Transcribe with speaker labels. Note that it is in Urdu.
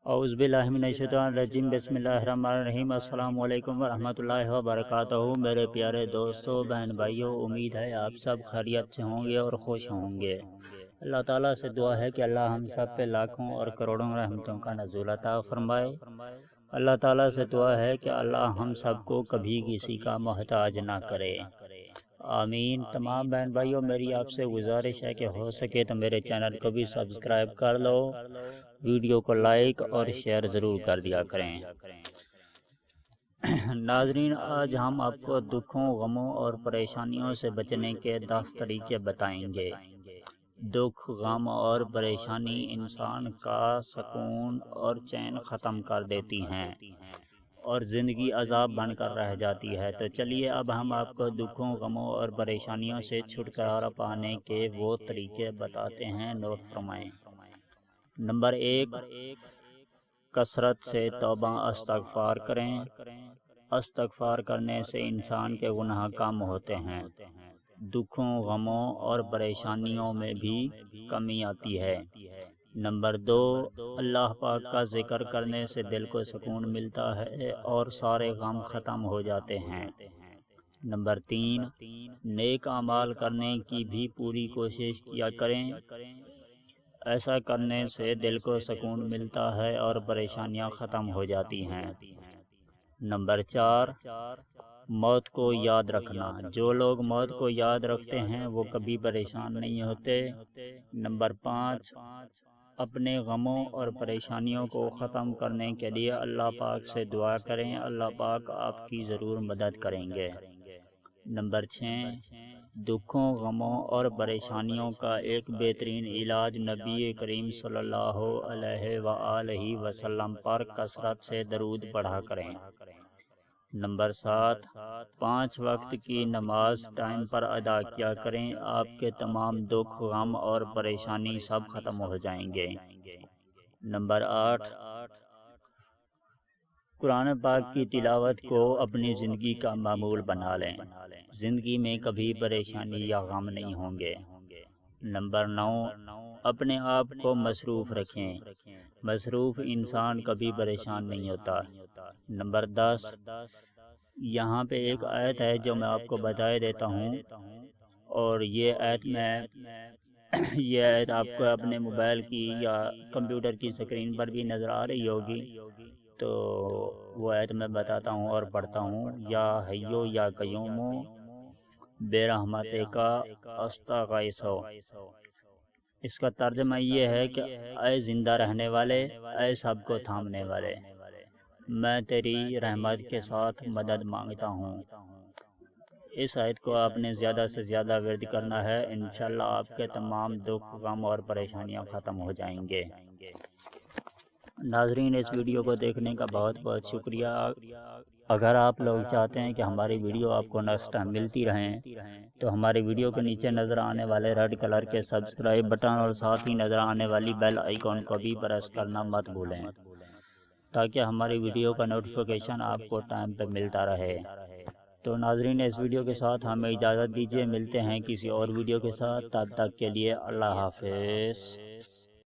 Speaker 1: اعوذ باللہ من الشیطان الرجیم بسم اللہ الرحمن الرحیم السلام علیکم ورحمۃ اللہ وبرکاتہ۔ میرے پیارے دوستو، بہن بھائیوں، امید ہے آپ سب خیریت سے ہوں گے اور خوش ہوں گے۔ اللہ تعالیٰ سے دعا ہے کہ اللہ ہم سب پہ لاکھوں اور کروڑوں رحمتوں کا نزول عطا فرمائے۔ اللہ تعالیٰ سے دعا ہے کہ اللہ ہم سب کو کبھی کسی کا محتاج نہ کرے، آمین۔ تمام بہن بھائیوں، میری آپ سے گزارش ہے کہ ہو سکے تو میرے چینل کو بھی سبسکرائب کر لو، ویڈیو کو لائک اور شیئر ضرور کر دیا کریں۔ ناظرین، آج ہم آپ کو دکھوں، غموں اور پریشانیوں سے بچنے کے 10 طریقے بتائیں گے۔ دکھ، غم اور پریشانی انسان کا سکون اور چین ختم کر دیتی ہیں اور زندگی عذاب بن کر رہ جاتی ہے۔ تو چلیے اب ہم آپ کو دکھوں، غموں اور پریشانیوں سے چھٹکارا پانے کے وہ طریقے بتاتے ہیں، نوٹ فرمائیں۔ نمبر 1، کثرت سے توبہ استغفار کریں۔ استغفار کرنے سے انسان کے گناہ کم ہوتے ہیں، دکھوں، غموں اور پریشانیوں میں بھی کمی آتی ہے۔ نمبر 2، اللہ پاک کا ذکر کرنے سے دل کو سکون ملتا ہے اور سارے غم ختم ہو جاتے ہیں۔ نمبر 3، نیک اعمال کرنے کی بھی پوری کوشش کیا کریں، ایسا کرنے سے دل کو سکون ملتا ہے اور پریشانیاں ختم ہو جاتی ہیں۔ نمبر 4، موت کو یاد رکھنا۔ جو لوگ موت کو یاد رکھتے ہیں وہ کبھی پریشان نہیں ہوتے۔ نمبر 5، اپنے غموں اور پریشانیوں کو ختم کرنے کے لیے اللہ پاک سے دعا کریں، اللہ پاک آپ کی ضرور مدد کریں گے۔ نمبر 6، دکھوں، غموں اور پریشانیوں کا ایک بہترین علاج نبی کریم صلی اللہ علیہ وآلہ وسلم پر کثرت سے درود پڑھا کریں۔ نمبر 7، 5 وقت کی نماز ٹائم پر ادا کیا کریں، آپ کے تمام دکھ، غم اور پریشانی سب ختم ہو جائیں گے۔ نمبر 8، قرآن پاک کی تلاوت کو اپنی زندگی کا معمول بنا لیں، زندگی میں کبھی پریشانی یا غم نہیں ہوں گے۔ نمبر 9، اپنے آپ کو مصروف رکھیں، مصروف انسان کبھی پریشان نہیں ہوتا۔ نمبر 10، یہاں پہ ایک آیت ہے جو میں آپ کو بتا دیتا ہوں، اور یہ آیت آپ کو اپنے موبائل کی یا کمپیوٹر کی اسکرین پر بھی نظر آ رہی ہوگی، تو وہ آیت میں بتاتا ہوں اور پڑھتا ہوں۔ یا حیو یا قیوم بے رحمت کا استغیثو۔ اس کا ترجمہ یہ ہے کہ اے زندہ رہنے والے، اے سب کو تھامنے والے، میں تیری رحمت کے ساتھ مدد مانگتا ہوں۔ اس آیت کو آپ نے زیادہ سے زیادہ ورد کرنا ہے، انشاءاللہ آپ کے تمام دکھ، غم اور پریشانیاں ختم ہو جائیں گے۔ ناظرین، اس ویڈیو کو دیکھنے کا بہت بہت شکریہ۔ اگر آپ لوگ چاہتے ہیں کہ ہماری ویڈیو آپ کو نیکسٹ ٹائم ملتی رہیں تو ہماری ویڈیو کے نیچے نظر آنے والے ریڈ کلر کے سبسکرائب بٹن اور ساتھ ہی نظر آنے والی بیل آئیکن کو بھی پریس کرنا مت بھولیں، تاکہ ہماری ویڈیو کا نوٹیفیکیشن آپ کو ٹائم پہ ملتا رہے۔ تو ناظرین، اس ویڈیو کے ساتھ ہمیں اجازت دیجیے، ملتے ہیں کسی اور ویڈیو کے ساتھ، تب تک کے لیے اللہ حافظ۔